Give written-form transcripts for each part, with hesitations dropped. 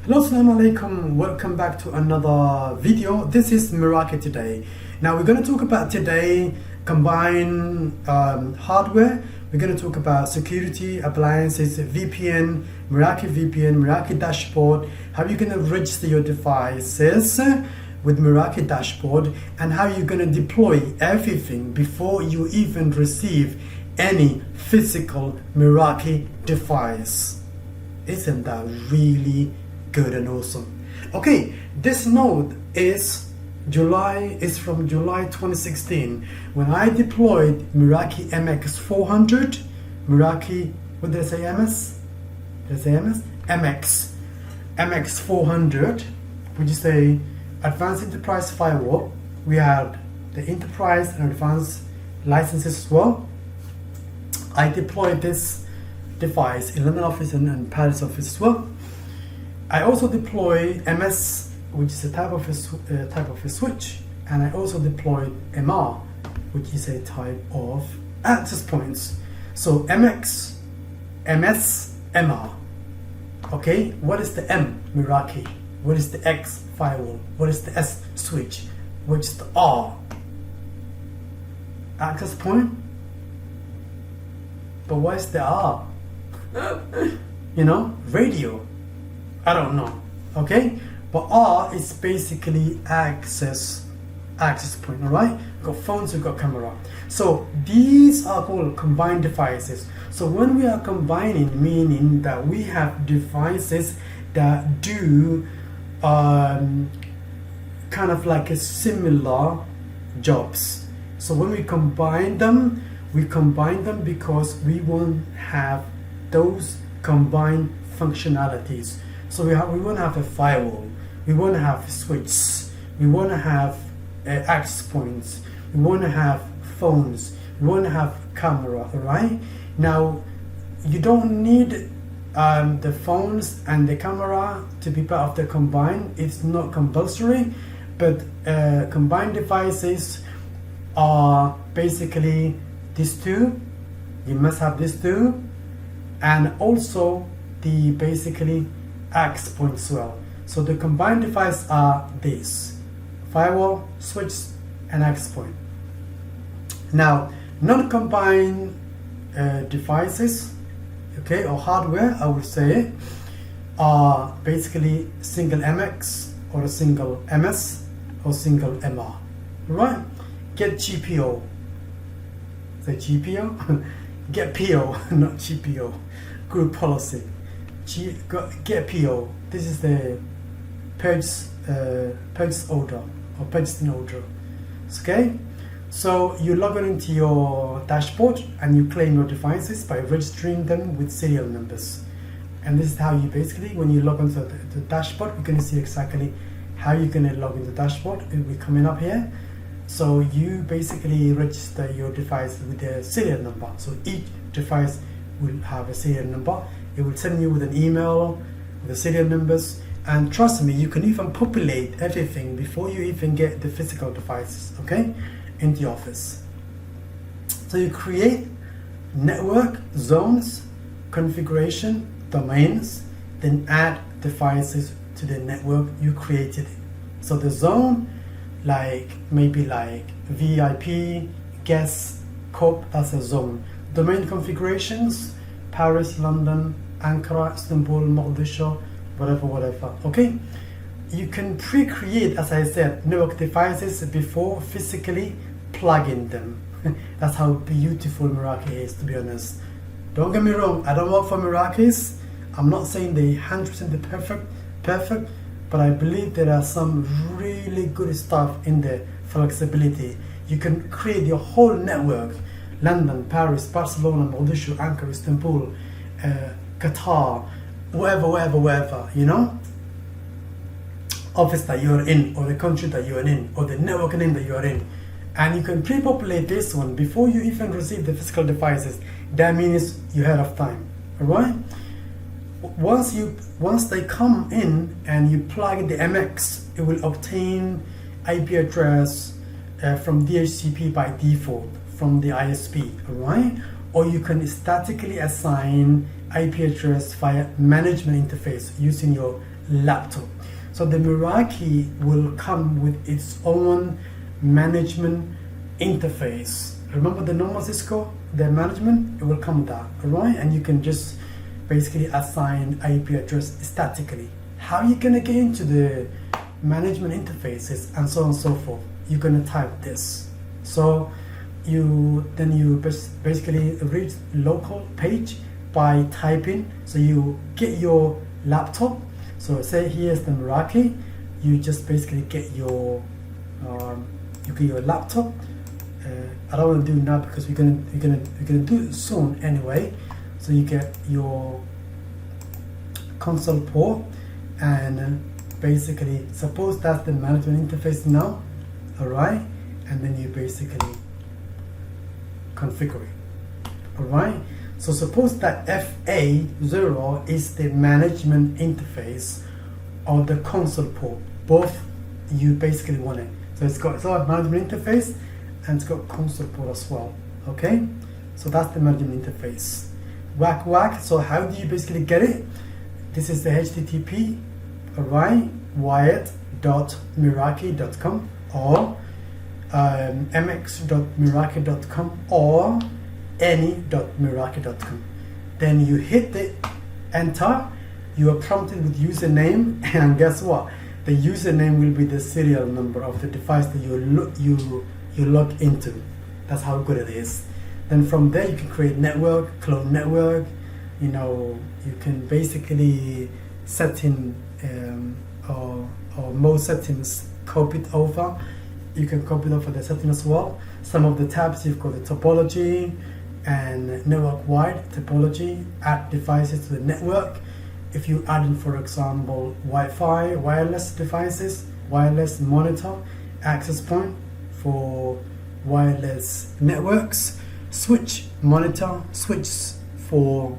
Hello, assalamu alaikum, welcome back to another video. This is Meraki today. Now we're going to talk about today combine hardware. We're going to talk about security, appliances, VPN, Meraki dashboard, how you're going to register your devices with Meraki dashboard, and how you're going to deploy everything before you even receive any physical Meraki device. Isn't that really good and awesome? Okay, this node is from July 2016 when I deployed Meraki MX 400, Meraki, what did I say, MS? Did I say MS? MX 400, which is a advanced enterprise firewall. We had the enterprise and advanced licenses as well. I deployed this device in London office and Paris office as well. I also deploy MS, which is a type of a switch, and I also deployed MR, which is a type of access points. So MX, MS, MR. Okay, what is the M? Meraki. What is the X? Firewall. What is the S? Switch. What is the R? Access point. But what is the R? You know, radio. I don't know. Okay, but R is basically access point. All right, we've got phones, we've got camera. So these are called combined devices. So when we are combining, meaning that we have devices that do kind of like a similar jobs. So when we combine them because we won't have those combined functionalities. So we want to have a firewall, we want to have switches, we want to have access points, we want to have phones, we want to have camera. All right, now you don't need the phones and the camera to be part of the combined. It's not compulsory, but combined devices are basically these two. You must have these two, and also the basically access points as well. So the combined device are these: firewall, switch, and access point. Now, non-combined devices, okay, or hardware, I would say, are basically single MX or a single MS or single MR. Right? Get GPO. Say GPO? Get PO, not GPO. Group policy. Get PO. This is the purchase order or purchasing order. Okay, so you log on into your dashboard and you claim your devices by registering them with serial numbers. And this is how you basically, when you log onto the dashboard, you're going to see exactly how you're going to log into the dashboard. It will be coming up here. So you basically register your device with a serial number. So each device will have a serial number. It will send you with an email with the serial numbers, and trust me, you can even populate everything before you even get the physical devices, okay, in the office. So you create network zones, configuration, domains, then add devices to the network you created. So the zone, like maybe like VIP, guest, COP, that's a zone. Domain configurations, Paris, London, Ankara, Istanbul, Mogadishu, whatever. Okay, you can pre-create, as I said, network devices before physically plugging them. That's how beautiful Meraki is, to be honest. Don't get me wrong, I don't work for Merakis. I'm not saying they 100% perfect, but I believe there are some really good stuff in the flexibility. You can create your whole network: London, Paris, Barcelona, Mogadishu, Ankara, Istanbul, Qatar, wherever, you know, office that you're in, or the country that you're in, or the network name that you're in. And you can pre-populate this one before you even receive the physical devices. That means you're ahead of time. Alright? Once they come in and you plug the MX, it will obtain IP address from DHCP by default from the ISP, alright? Or you can statically assign IP address via management interface using your laptop. So the Meraki will come with its own management interface. Remember the normal Cisco, the management, it will come with that, alright? And you can just basically assign IP address statically. How are you gonna get into the management interfaces and so on and so forth? You're gonna type this. So you basically reach local page by typing. So you get your laptop. So say here's the Meraki. You just basically get your laptop. I don't want to do it now because we're gonna do it soon anyway. So you get your console port, and basically suppose that's the management interface now, alright, and then you basically configure it, alright. So suppose that FA0 is the management interface or the console port, both you basically want it. So it's got a management interface and it's got console port as well, okay. So that's the management interface. Whack. So how do you basically get it? This is the HTTP, alright, wired.meraki.com or mx.meraki.com or any.meraki.com. Then you hit the enter. You are prompted with username, and guess what? The username will be the serial number of the device that you log into. That's how good it is. Then from there you can create network, clone network. You know, you can basically set in or most settings, copy it over. You can copy it over the setting as well. Some of the tabs, you've got the topology and network-wide topology, add devices to the network. If you add in, for example, Wi-Fi, wireless devices, wireless monitor, access point for wireless networks, switch monitor, switches for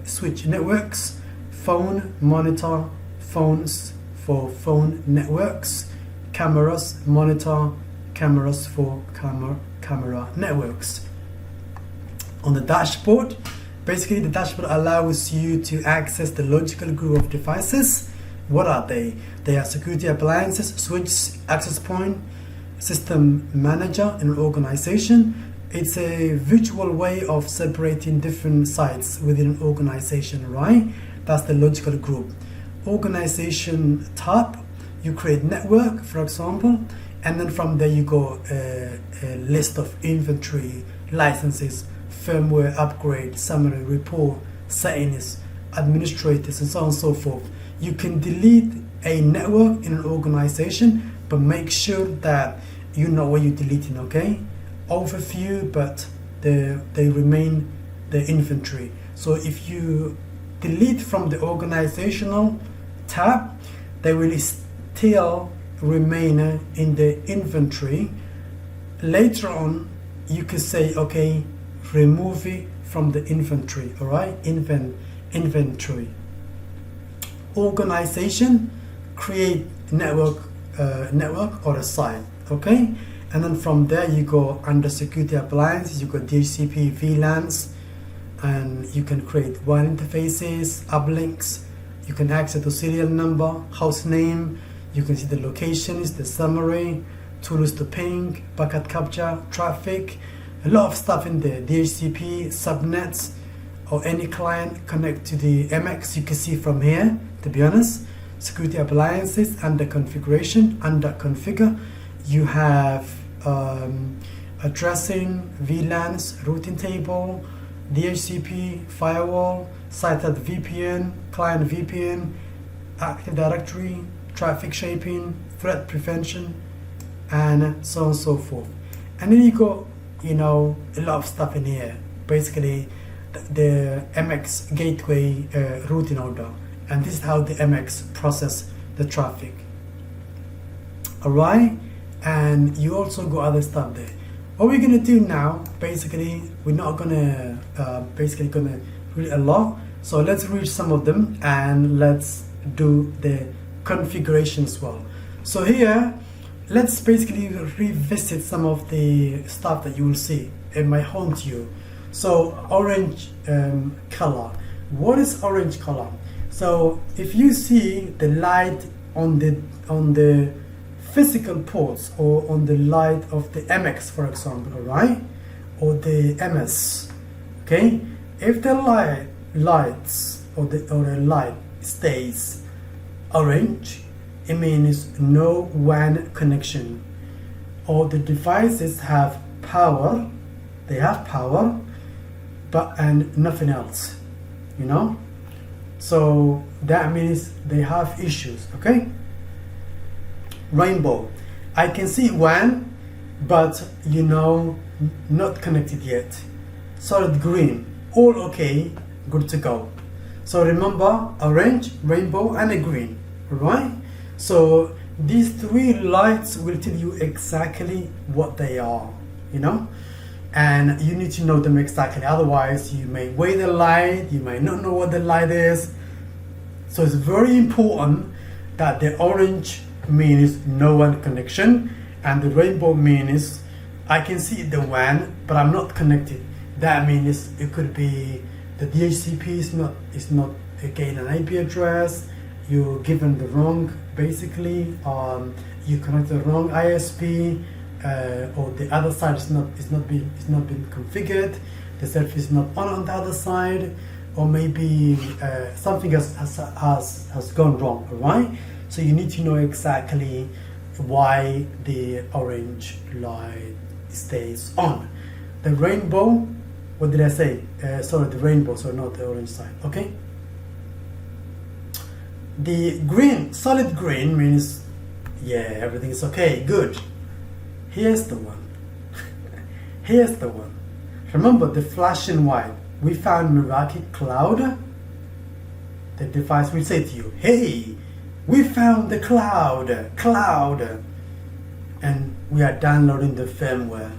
switch networks, phone monitor, phones for phone networks, cameras monitor, cameras for camera networks. On the dashboard, basically the dashboard allows you to access the logical group of devices. What are they? They are security appliances, switches, access point, system manager in an organization. It's a visual way of separating different sites within an organization, right? That's the logical group. Organization tab, you create network, for example, and then from there you go a list of inventory, licenses, firmware upgrade, summary, report, settings, administrators, and so on and so forth. You can delete a network in an organization, but make sure that you know what you're deleting, okay? Overview, but they remain the inventory. So if you delete from the organizational tab, they will still remain in the inventory. Later on, you can say, okay, remove it from the inventory, all right? Inventory. Organization, create network or a site, okay? And then from there you go under security appliances, you got DHCP, VLANs, and you can create WAN interfaces, uplinks, you can access the serial number, host name, you can see the locations, the summary, tools to ping, packet capture, traffic, a lot of stuff in there, DHCP, subnets, or any client connect to the MX, you can see from here, to be honest. Security appliances, under configuration, under configure, you have addressing, VLANs, routing table, DHCP, firewall, site VPN, client VPN, Active Directory, traffic shaping, threat prevention, and so on and so forth. And then you got, you know, a lot of stuff in here. Basically, the MX gateway routing order, and this is how the MX process the traffic. Alright, and you also got other stuff there. What we're gonna do now, basically, we're not gonna read a lot. So let's read some of them and let's do the configuration as well. So here, let's basically revisit some of the stuff that you will see in my home to you. So orange color, What is orange color? So if you see the light on the physical ports, or on the light of the MX, for example, right, or the MS, okay, if the lights or the light stays orange, it means no WAN connection, or the devices have power, and nothing else, you know. So that means they have issues. Okay. Rainbow, I can see WAN, but you know, not connected yet. Solid green, all okay, good to go. So remember, orange, rainbow, and a green, right? So these three lights will tell you exactly what they are, you know, and you need to know them exactly. Otherwise, you may weigh the light, you may not know what the light is. So it's very important that the orange means no WAN connection, and the rainbow means I can see the WAN, but I'm not connected. That means it could be the DHCP is not again an IP address. You're given the wrong, basically, you connect the wrong ISP, or the other side is not been configured. The service is not on the other side, or maybe something has gone wrong. Right? So you need to know exactly why the orange light stays on. The rainbow, what did I say? Sorry, the rainbow, so not the orange side. Okay. The green, solid green means, yeah, everything is okay, good. Here's the one. Here's the one. Remember the flashing white? We found Meraki Cloud. The device will say to you, hey, we found the cloud, and we are downloading the firmware.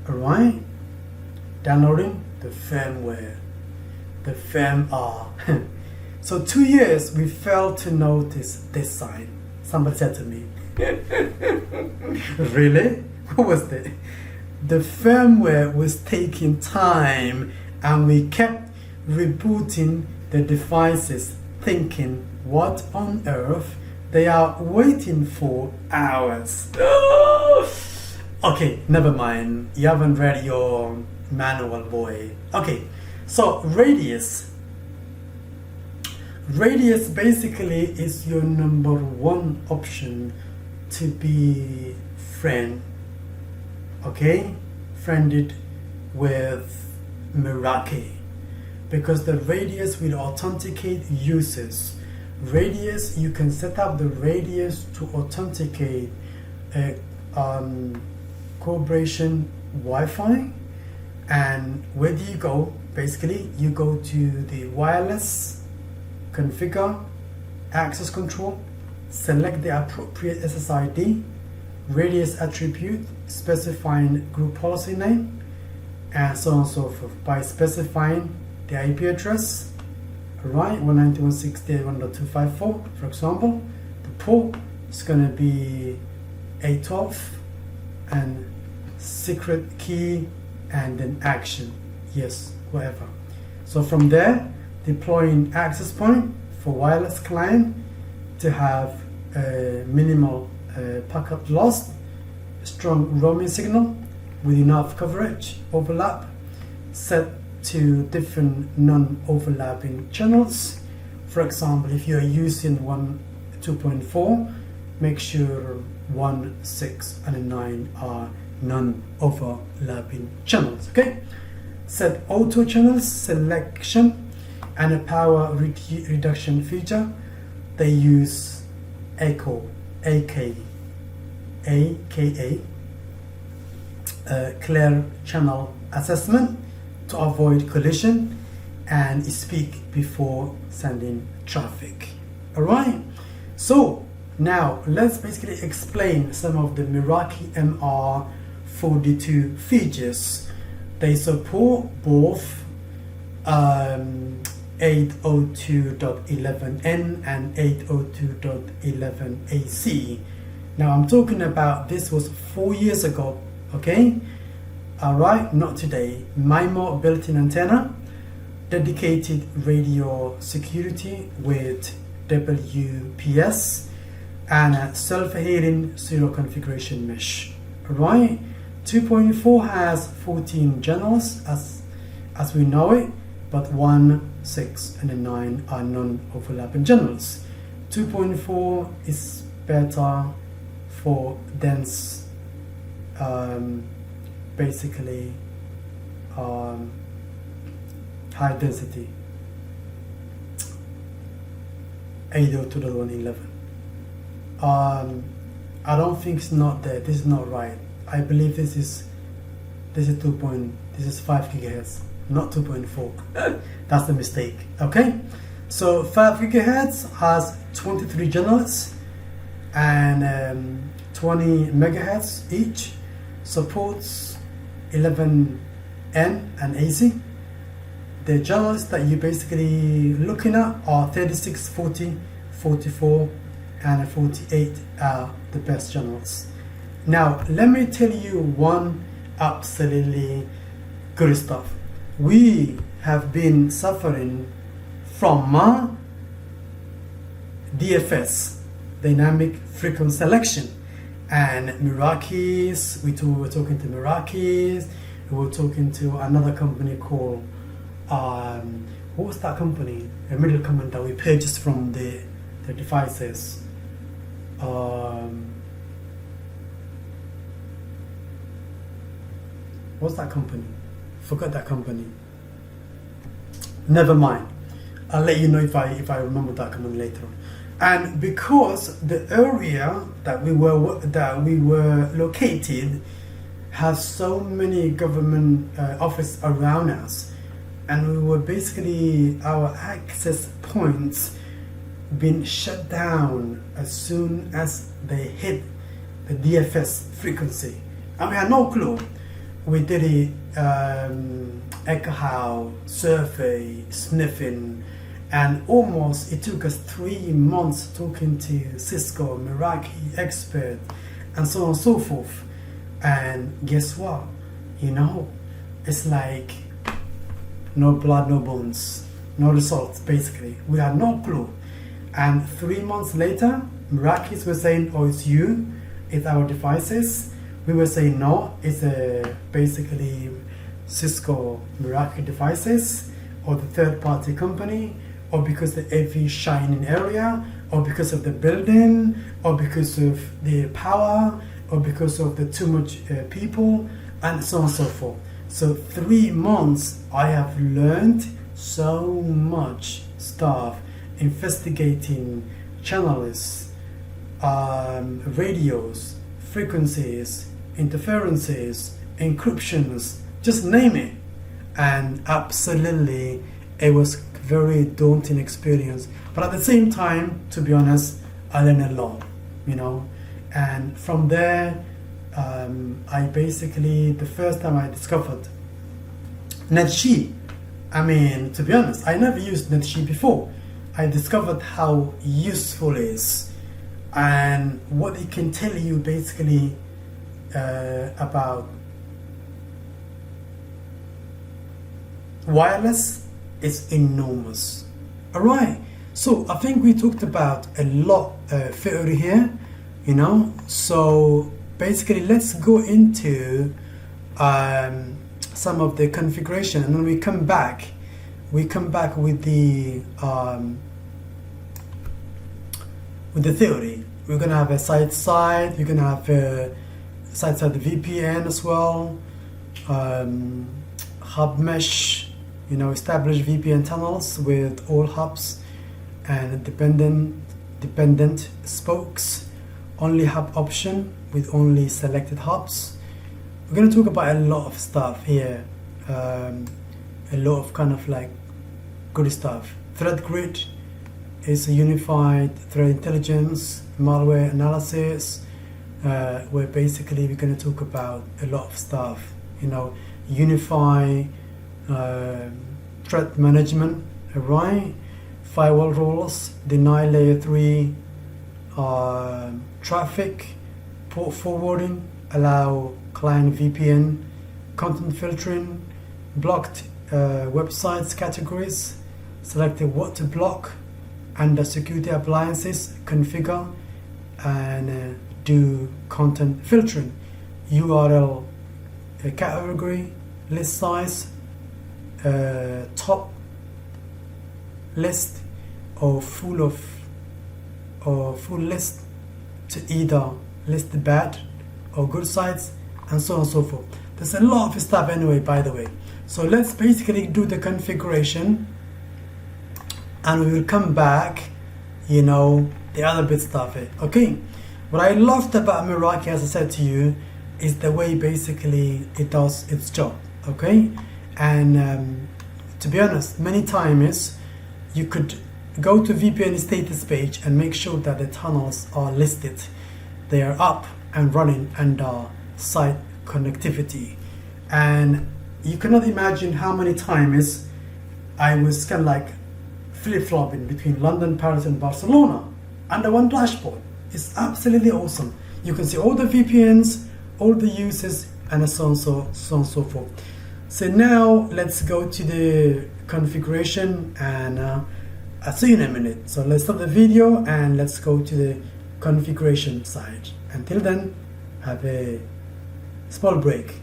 Alright? Downloading the firmware. The firmware. So 2 years we failed to notice this sign. Somebody said to me, really? What was that? The firmware was taking time, and we kept rebooting the devices thinking, what on earth? They are waiting for hours. Okay, never mind. You haven't read your manual, boy. Okay, so radius. Radius basically is your number one option to be friended with Meraki, because the radius will authenticate users. Radius, you can set up the radius to authenticate a corporation Wi-Fi. And where do you go? Basically, you go to the wireless, configure, access control, select the appropriate SSID, radius attribute, specifying group policy name, and so on and so forth, by specifying the IP address, right, 192.168.1.254, for example. The port is going to be 812, and secret key, and then action, yes, whatever. So from there, deploying access point for wireless client to have minimal packet loss, strong roaming signal with enough coverage, overlap, set to different non-overlapping channels. For example, if you are using 2.4, make sure 1, 6, and 9 are non-overlapping channels. Okay. Set auto channels selection and a power reduction feature. They use AKA, clear channel assessment to avoid collision and speak before sending traffic. Alright, so now let's basically explain some of the Meraki MR42 features. They support both 802.11n and 802.11ac. Now I'm talking about, this was 4 years ago, okay? Alright, not today. MIMO built-in antenna. dedicated radio security with WPS, and a self-healing serial configuration mesh. Right? 2.4 has 14 channels as we know it, but 1, 6, and 9 are non-overlapping channels. 2.4 is better for dense, basically high density 802.111. I don't think it's not there. This is not right. I believe this is 5 gigahertz, not 2.4. That's the mistake. Okay, so 5 gigahertz has 23 channels and 20 megahertz each. Supports 11N and AC. The channels that you're basically looking at are 36, 40, 44, and 48 are the best channels. Now, let me tell you one absolutely good stuff. We have been suffering from DFS, dynamic frequency selection, and Meraki's. We were talking to Meraki's. We were talking to another company called what was that company? A middle company that we purchased from the devices. What's that company? Forgot that company. Never mind. I'll let you know if I remember that company later on. And because the area that we were located has so many government offices around us, and we were basically, our access points been shut down as soon as they hit the DFS frequency, and we had no clue. We did it echo house, survey, sniffing, and almost it took us 3 months talking to Cisco, Meraki expert, and so on and so forth. And guess what? You know, it's like no blood, no bones, no results. Basically, we had no clue. And 3 months later, Meraki's were saying, "Oh, it's you, it's our devices." We were saying, "No, it's basically Cisco Meraki devices, or the third-party company, or because the AV shining area, or because of the building, or because of the power, or because of the too much people," and so on and so forth. So 3 months, I have learned so much stuff, investigating channels, radios, frequencies, interferences, encryptions, just name it. And absolutely, it was very daunting experience. But at the same time, to be honest, I learned a lot, you know. And from there, I basically, the first time I discovered NetShe, I mean, to be honest, I never used NetShe before. I discovered how useful it is and what it can tell you basically about wireless is enormous. Alright, so I think we talked about a lot theory here, you know. So basically, let's go into some of the configuration, and when we come back with the theory. We're gonna have a side-side. We're gonna have a side-side VPN as well, hub mesh, you know, establish VPN tunnels with all hubs and dependent spokes, only hub option with only selected hubs. We're going to talk about a lot of stuff here, a lot of kind of like good stuff. Threat grid is a unified threat intelligence, malware analysis, where basically we're going to talk about a lot of stuff, you know, unify threat management, right? Firewall rules, deny layer 3 traffic, port forwarding, allow client VPN, content filtering, blocked websites categories, select what to block, under security appliances, configure, and do content filtering, URL category, list size, top list or full list, to either list the bad or good sites, and so on and so forth. There's a lot of stuff anyway, by the way. So let's basically do the configuration, and we will come back, you know, the other bit stuff here. Okay, what I loved about Meraki, as I said to you, is the way basically it does its job. Okay, and to be honest, many times you could go to VPN status page and make sure that the tunnels are listed, they are up and running under site connectivity. And you cannot imagine how many times I was kind of like flip-flopping between London, Paris and Barcelona under one dashboard. It's absolutely awesome. You can see all the VPNs, all the users, and so on and so forth. So now let's go to the configuration, and I'll see you in a minute. So let's stop the video and let's go to the configuration side. Until then, have a small break.